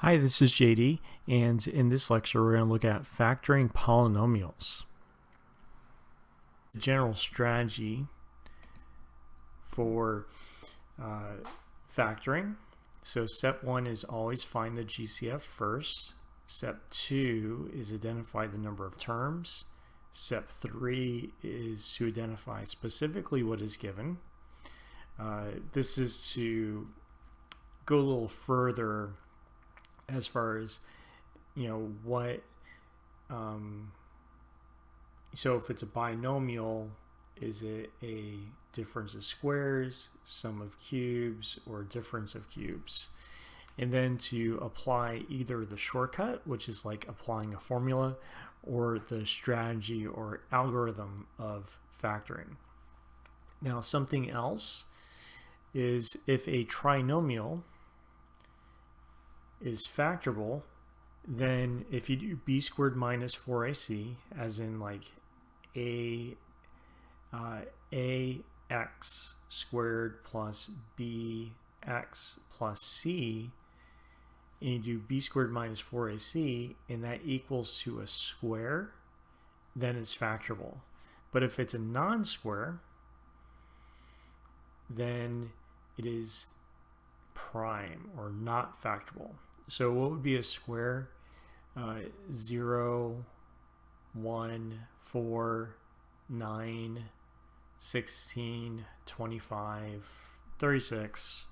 Hi, this is JD, and in this lecture we're going to look at factoring polynomials. The general strategy for factoring. So step 1 is always find the GCF first. Step 2 is identify the number of terms. Step 3 is to identify specifically what is given. This is to go a little further as far as, what, so if it's a binomial, is it a difference of squares, sum of cubes, or difference of cubes? And then to apply either the shortcut, which is like applying a formula, or the strategy or algorithm of factoring. Now, something else is if a trinomial is factorable, then if you do b squared minus 4ac, as in like ax squared plus bx plus c, and you do b squared minus 4ac, and that equals to a square, then it's factorable. But if it's a non-square, then it is prime or not factorable. So what would be a square? 0, 1, 4, 9, 16, 25, 36.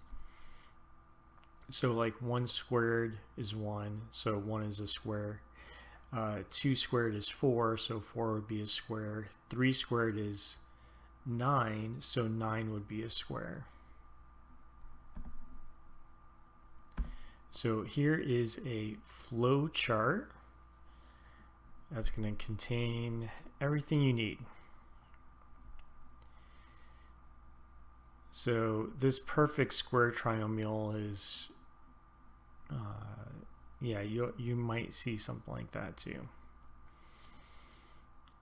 So like 1 squared is 1, so 1 is a square. 2 squared is 4, so 4 would be a square. 3 squared is 9, so 9 would be a square. So here is a flow chart that's going to contain everything you need. So this perfect square trinomial is, you might see something like that too.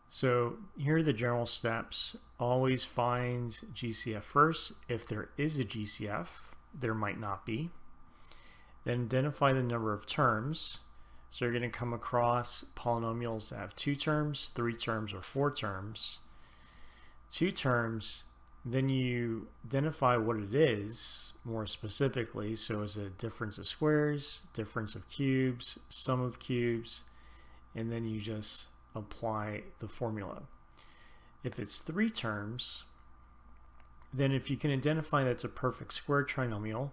So here are the general steps. Always find GCF first. If there is a GCF, there might not be. Then identify the number of terms. So you're going to come across polynomials that have 2 terms, 3 terms, or 4 terms. 2 terms, then you identify what it is more specifically. So is it a difference of squares, difference of cubes, sum of cubes, and then you just apply the formula. If it's 3 terms, then if you can identify that's a perfect square trinomial,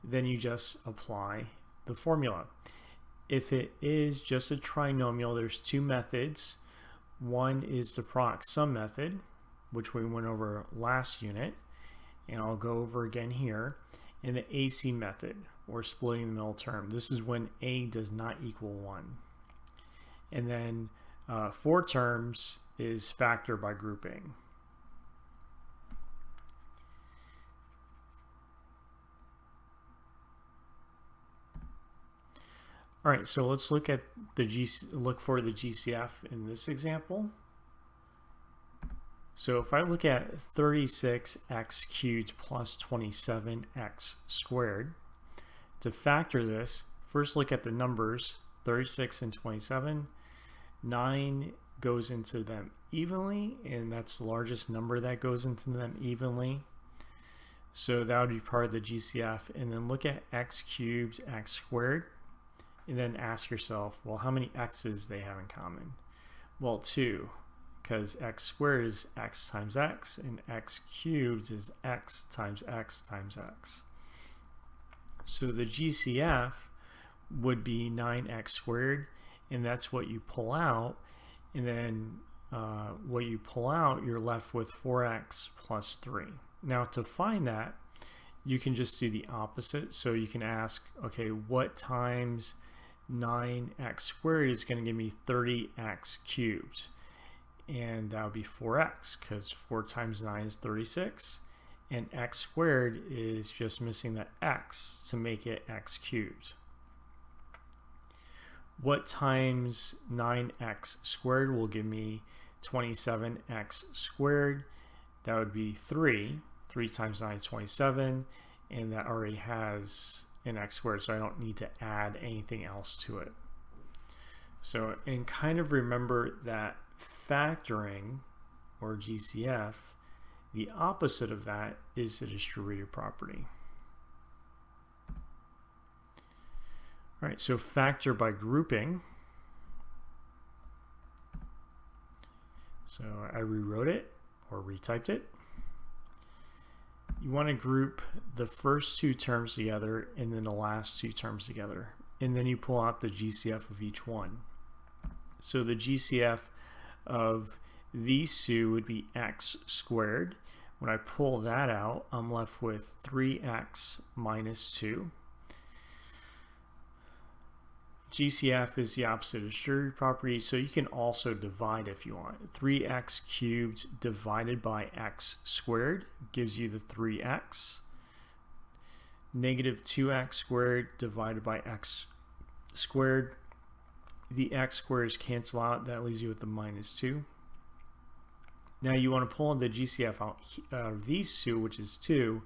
then you just apply the formula. If it is just a trinomial, there's 2 methods. One is the product sum method, which we went over last unit, and I'll go over again here, and the AC method, or splitting the middle term. This is when a does not equal 1. And then 4 terms is factor by grouping. All right, so let's look at look for the GCF in this example. So if I look at 36x cubed plus 27x squared, to factor this, first look at the numbers, 36 and 27. 9 goes into them evenly, and that's the largest number that goes into them evenly. So that would be part of the GCF. And then look at x cubed, x squared. And then ask yourself, well, how many x's they have in common? Well, 2, because x squared is x times x, and x cubed is x times x times x. So the GCF would be 9x squared, and that's what you pull out. And then what you pull out, you're left with 4x plus 3. Now to find that, you can just do the opposite. So you can ask, okay, what times 9x squared is going to give me 30x cubed, and that would be 4x, because 4 times 9 is 36, and x squared is just missing the x to make it x cubed. What times 9x squared will give me 27x squared? That would be 3. 3 times 9 is 27, and that already has in x squared, so I don't need to add anything else to it. So, and kind of remember that factoring, or GCF, the opposite of that is the distributive property. All right, so factor by grouping. So I rewrote it or retyped it. You want to group the first two terms together and then the last two terms together. And then you pull out the GCF of each one. So the GCF of these two would be x squared. When I pull that out, I'm left with 3x minus 2. GCF is the opposite of distributive property, so you can also divide if you want. 3x cubed divided by x squared gives you the 3x. Negative 2x squared divided by x squared. The x squares cancel out, that leaves you with the minus 2. Now you want to pull the GCF out of these two, which is 2,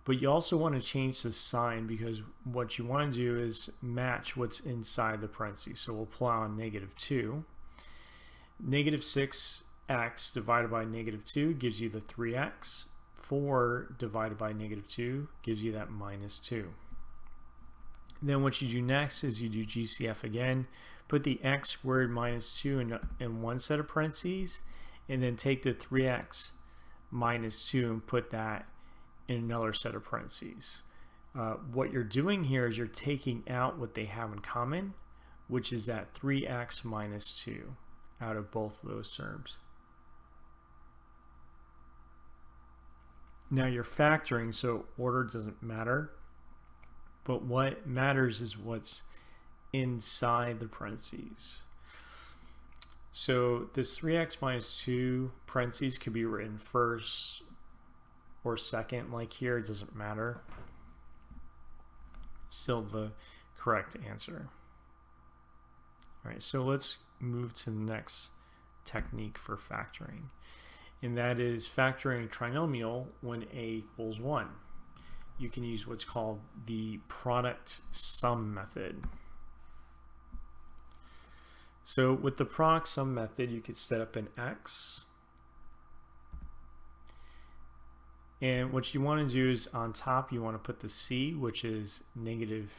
but you also want to change the sign because what you want to do is match what's inside the parentheses. So we'll pull out negative 2. Negative 6x divided by negative 2 gives you the 3x. 4 divided by negative 2 gives you that minus 2. Then what you do next is you do GCF again, put the x squared minus 2 in one set of parentheses, and then take the 3x minus 2 and put that in another set of parentheses. What you're doing here is you're taking out what they have in common, which is that 3x minus 2 out of both of those terms. Now you're factoring, so order doesn't matter, but what matters is what's inside the parentheses. So this 3x minus 2 parentheses could be written first or second, like here, it doesn't matter. Still the correct answer. All right, so let's move to the next technique for factoring, and that is factoring a trinomial when a equals 1. You can use what's called the product sum method. So with the product sum method, you could set up an x, and what you want to do is on top you want to put the c, which is negative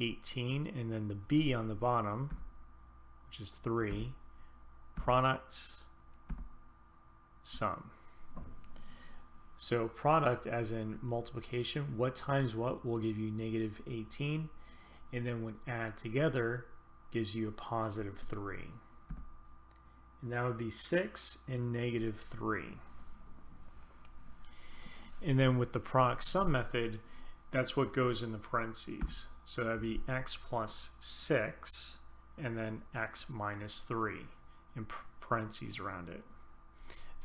18, and then the b on the bottom, which is 3, product sum. So product, as in multiplication, what times what will give you negative 18, and then when add together gives you a positive 3. And that would be 6 and negative 3. And then with the product sum method, that's what goes in the parentheses. So that would be x plus 6 and then x minus 3 in parentheses around it.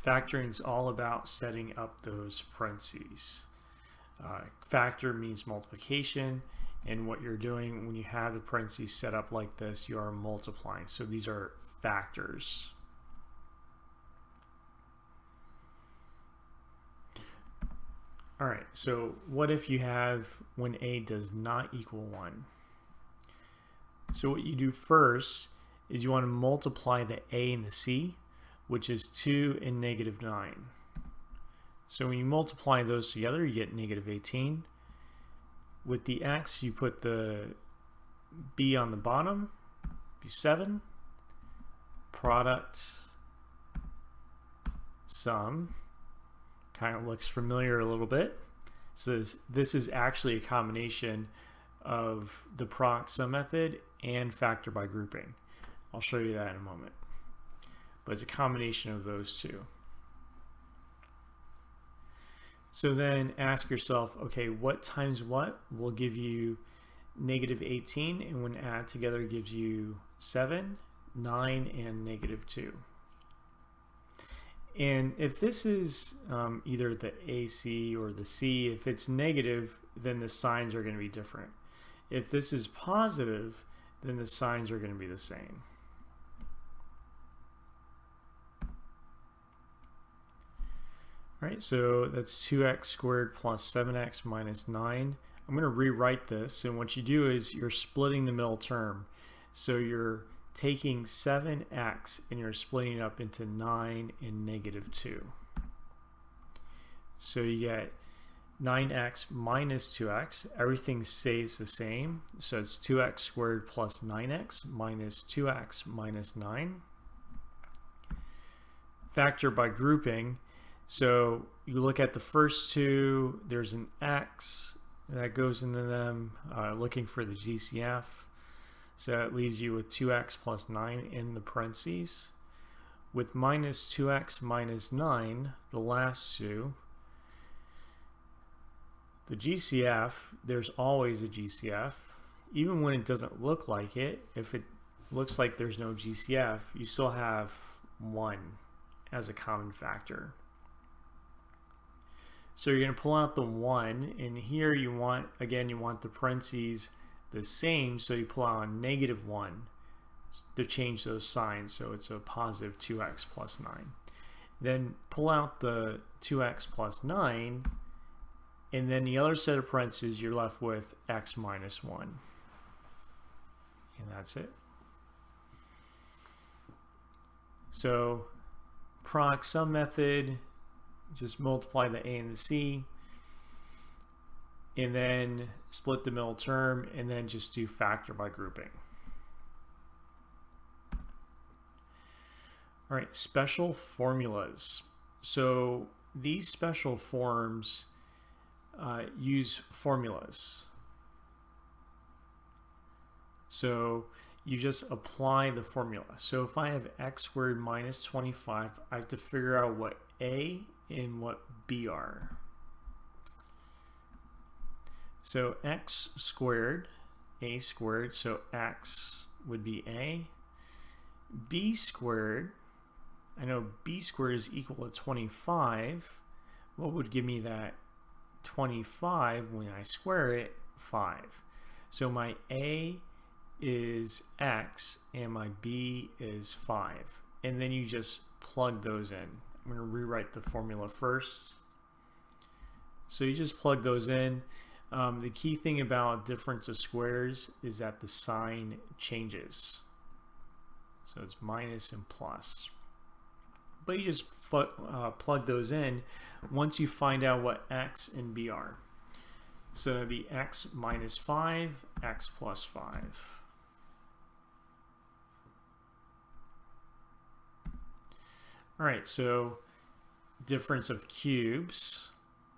Factoring is all about setting up those parentheses. Factor means multiplication, and what you're doing when you have the parentheses set up like this, you are multiplying. So these are factors. All right, so what if you have when a does not equal 1? So what you do first is you want to multiply the a and the c, which is 2 and negative 9. So when you multiply those together, you get negative 18. With the x, you put the b on the bottom, be 7. Product sum, kind of looks familiar a little bit. So this is actually a combination of the product sum method and factor by grouping. I'll show you that in a moment. But it's a combination of those two. So then ask yourself, okay, what times what will give you negative 18, and when add together gives you 7, 9, and negative 2. And if this is either the AC or the C, if it's negative, then the signs are going to be different. If this is positive, then the signs are going to be the same. All right, so that's 2x squared plus 7x minus 9. I'm going to rewrite this, and what you do is you're splitting the middle term. So you're taking 7x and you're splitting it up into 9 and negative 2. So you get 9x minus 2x. Everything stays the same. So it's 2x squared plus 9x minus 2x minus 9. Factor by grouping. So you look at the first two, there's an x that goes into them, looking for the GCF. So that leaves you with 2x plus 9 in the parentheses. With minus 2x minus 9, the last two, the GCF, there's always a GCF. Even when it doesn't look like it, if it looks like there's no GCF, you still have 1 as a common factor. So you're going to pull out the 1, and here you want, again, you want the parentheses the same, so you pull out a negative 1 to change those signs, so it's a positive 2x plus 9. Then pull out the 2x plus 9, and then the other set of parentheses, you're left with x minus 1. And that's it. So product sum method, just multiply the a and the c, and then split the middle term, and then just do factor by grouping. All right, special formulas. So these special forms use formulas. So you just apply the formula. So if I have x squared minus 25, I have to figure out what a and what b are. So x squared, a squared, so x would be a. B squared, I know b squared is equal to 25. What would give me that 25 when I square it? 5. So my a is x and my b is 5. And then you just plug those in. I'm going to rewrite the formula first. So you just plug those in. The key thing about difference of squares is that the sign changes. So it's minus and plus. But you just plug those in once you find out what x and b are. So it would be x minus 5, x plus 5. All right, so difference of cubes,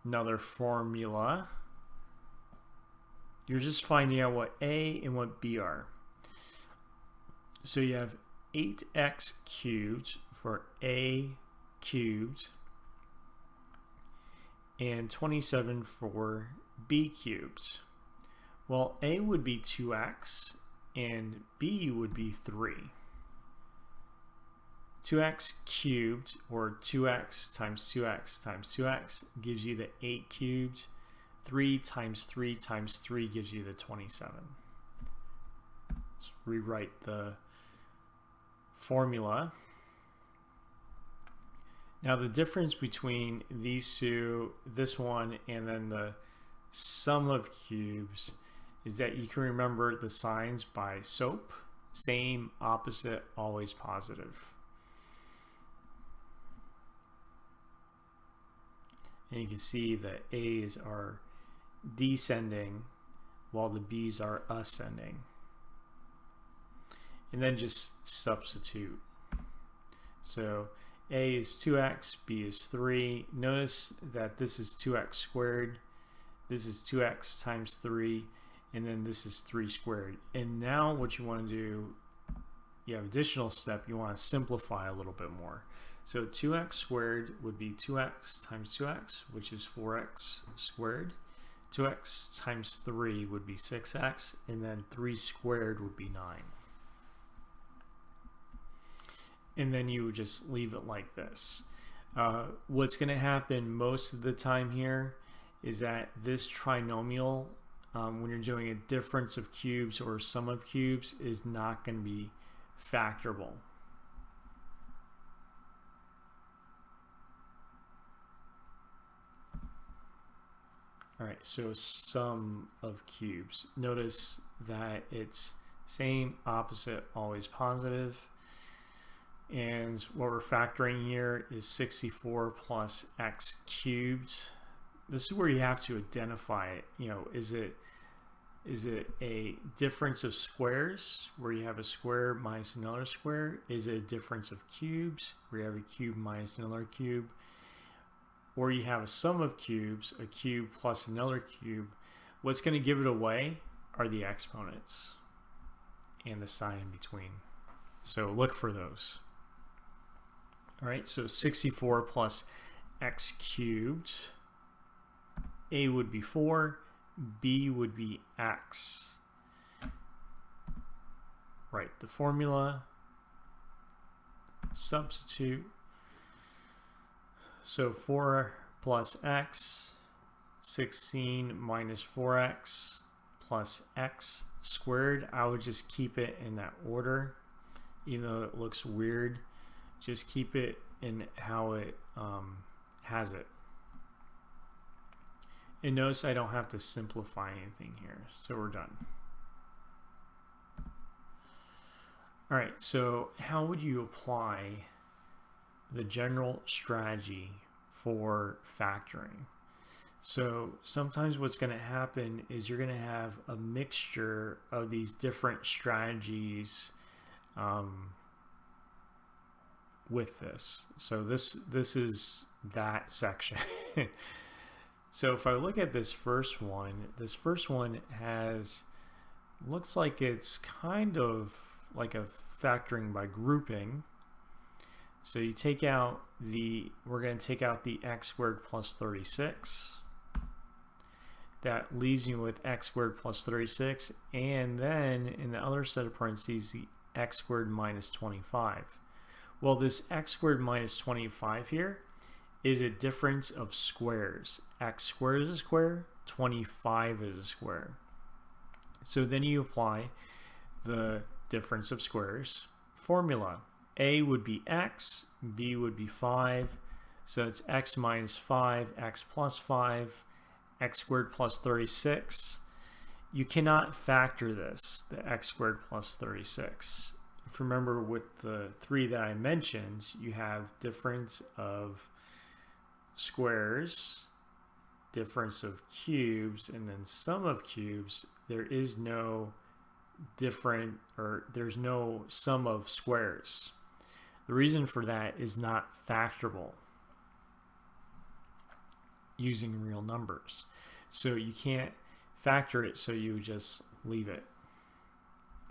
another formula. You're just finding out what a and what b are. So you have 8x cubed for a cubed and 27 for b cubed. Well, a would be 2x and b would be 3. 2x cubed, or 2x times 2x times 2x, gives you the 8 cubed. 3 times 3 times 3 gives you the 27. Let's rewrite the formula. Now the difference between these two, this one and then the sum of cubes, is that you can remember the signs by SOAP. Same, opposite, always positive. And you can see the A's are descending while the B's are ascending. And then just substitute. So A is 2x, B is 3. Notice that this is 2x squared, this is 2x times 3, and then this is 3 squared. And now what you want to do, you have additional step, you want to simplify a little bit more. So 2x squared would be 2x times 2x, which is 4x squared. 2x times 3 would be 6x, and then 3 squared would be 9. And then you would just leave it like this. What's going to happen most of the time here is that this trinomial, when you're doing a difference of cubes or sum of cubes, is not going to be factorable. All right, so sum of cubes. Notice that it's same, opposite, always positive. And what we're factoring here is 64 plus x cubed. This is where you have to identify it. You know, is it a difference of squares where you have a square minus another square? Is it a difference of cubes where you have a cube minus another cube? Or you have a sum of cubes, a cube plus another cube? What's going to give it away are the exponents and the sign in between. So look for those. All right, so 64 plus x cubed. A would be 4, B would be x. Write the formula, substitute. So 4 plus x, 16 minus 4x plus x squared. I would just keep it in that order, even though it looks weird. Just keep it in how it has it. And notice I don't have to simplify anything here, so we're done. All right, so how would you apply the general strategy for factoring? So sometimes what's going to happen is you're going to have a mixture of these different strategies with this. So this is that section. So if I look at this first one has, looks like it's kind of like a factoring by grouping. So you take out we're going to take out the x squared plus 36. That leaves you with x squared plus 36, and then in the other set of parentheses, the x squared minus 25. Well, this x squared minus 25 here is a difference of squares. X squared is a square, 25 is a square. So then you apply the difference of squares formula. A would be x, B would be 5, so it's x minus 5, x plus 5, x squared plus 36. You cannot factor this, the x squared plus 36. If you remember with the 3 that I mentioned, you have difference of squares, difference of cubes, and then sum of cubes. There is no there's no sum of squares. The reason for that is not factorable using real numbers. So you can't factor it, so you just leave it.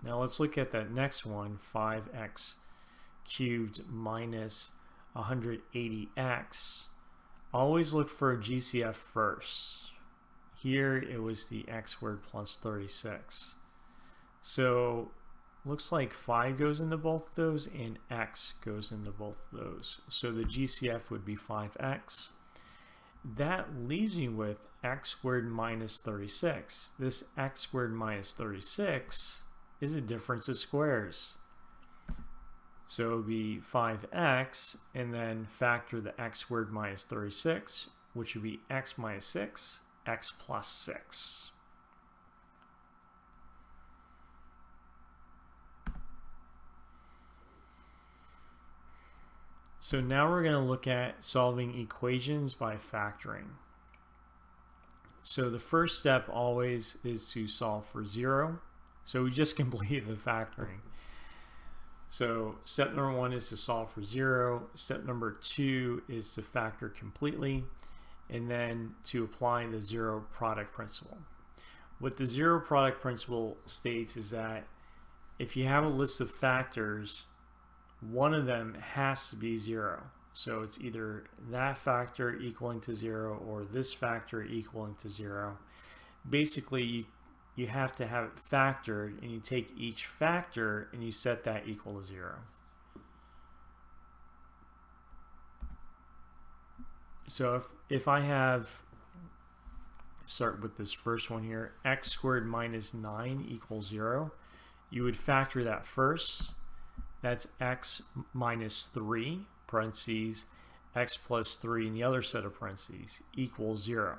Now let's look at that next one, 5x cubed minus 180x. Always look for a GCF first. Here it was the x squared plus 36. So looks like 5 goes into both of those and x goes into both of those. So the GCF would be 5x. That leaves you with x squared minus 36. This x squared minus 36 is a difference of squares. So it would be 5x, and then factor the x squared minus 36, which would be x minus 6, x plus 6. So now we're going to look at solving equations by factoring. So the first step always is to solve for 0. So we just completed the factoring. So step number 1 is to solve for 0. Step number 2 is to factor completely, and then to apply the zero product principle. What the zero product principle states is that if you have a list of factors, one of them has to be 0. So it's either that factor equaling to 0 or this factor equaling to 0. Basically, you have to have it factored, and you take each factor and you set that equal to 0. So if I have, start with this first one here, x squared minus 9 equals 0, you would factor that first. That's x minus 3, parentheses, x plus 3 in the other set of parentheses, equals 0.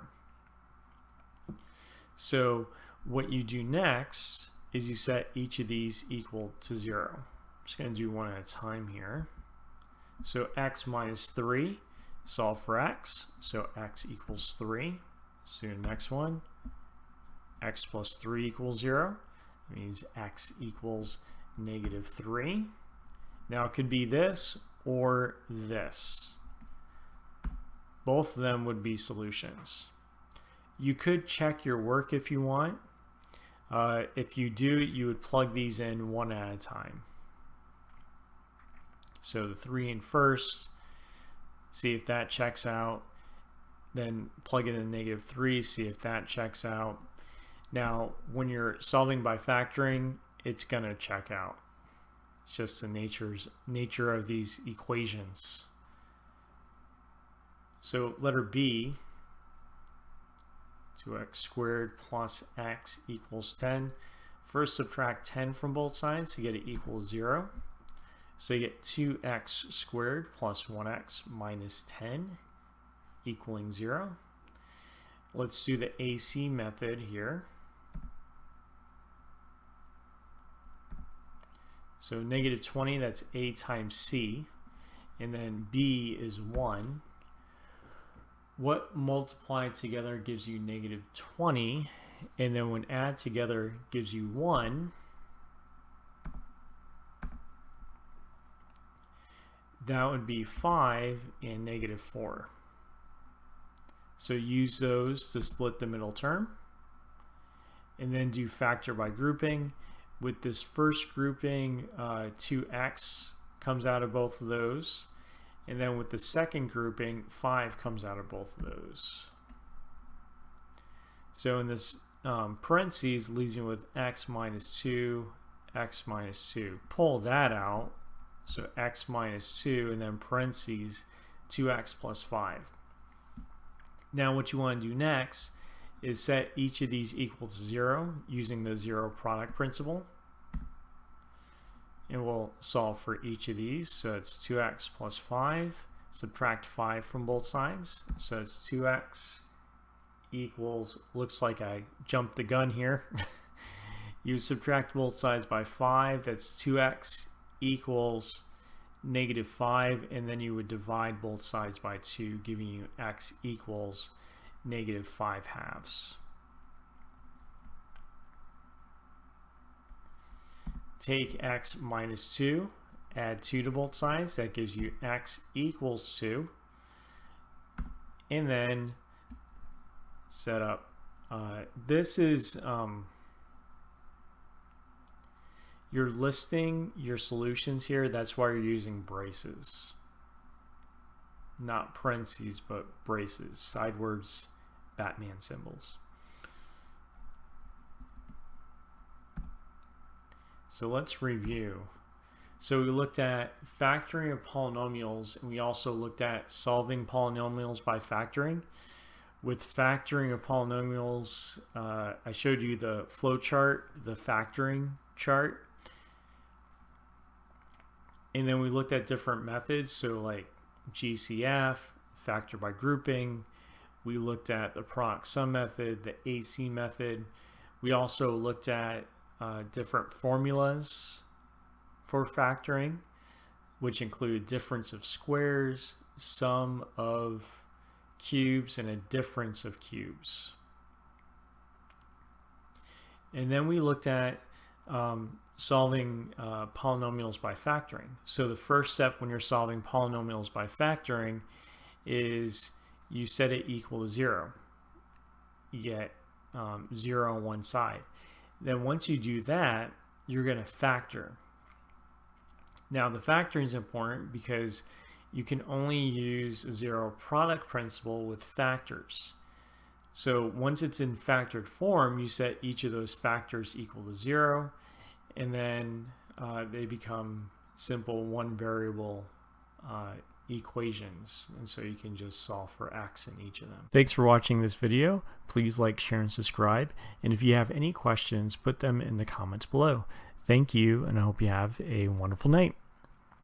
So what you do next is you set each of these equal to 0. I'm just going to do one at a time here. So x minus 3, solve for x. So x equals 3. Let's do the next one. X plus 3 equals 0. That means x equals negative 3. Now it could be this or this. Both of them would be solutions. You could check your work if you want. If you do, you would plug these in one at a time. So the 3 in first, see if that checks out. Then plug in the negative 3, see if that checks out. Now, when you're solving by factoring, it's going to check out. It's just the nature of these equations. So letter B, 2x squared plus x equals 10. First subtract 10 from both sides to get it equal 0. So you get 2x squared plus 1x minus 10 equaling 0. Let's do the AC method here. So negative 20, that's A times C. And then B is 1. What multiplied together gives you negative 20, and then when added together gives you 1. That would be 5 and negative 4. So use those to split the middle term, and then do factor by grouping. With this first grouping, 2x comes out of both of those. And then with the second grouping, 5 comes out of both of those. So in this parentheses leaves you with x minus 2, x minus 2. Pull that out, so x minus 2, and then parentheses 2x plus 5. Now what you want to do next is set each of these equal to 0 using the zero product principle. And we'll solve for each of these. So it's 2x plus 5. Subtract 5 from both sides. So it's 2x equals, looks like I jumped the gun here. You subtract both sides by 5. That's 2x equals negative 5. And then you would divide both sides by 2, giving you x equals negative 5 halves. Take x minus 2, add 2 to both sides. That gives you x equals 2. And then set up. This is you're listing your solutions here. That's why you're using braces. Not parentheses, but braces. Sidewards Batman symbols. So let's review. So we looked at factoring of polynomials, and we also looked at solving polynomials by factoring. With factoring of polynomials, I showed you the flow chart, the factoring chart. And then we looked at different methods, so like GCF, factor by grouping. We looked at the product sum method, the AC method. We also looked at different formulas for factoring, which include difference of squares, sum of cubes, and a difference of cubes. And then we looked at solving polynomials by factoring. So the first step when you're solving polynomials by factoring is you set it equal to 0. You get 0 on one side. Then once you do that, you're going to factor. Now the factoring is important because you can only use a zero product principle with factors. So once it's in factored form, you set each of those factors equal to 0, and then they become simple one variable equations, and so you can just solve for x in each of them. Thanks for watching this video. Please like, share, and subscribe, and if you have any questions, put them in the comments below. Thank you, and I hope you have a wonderful night.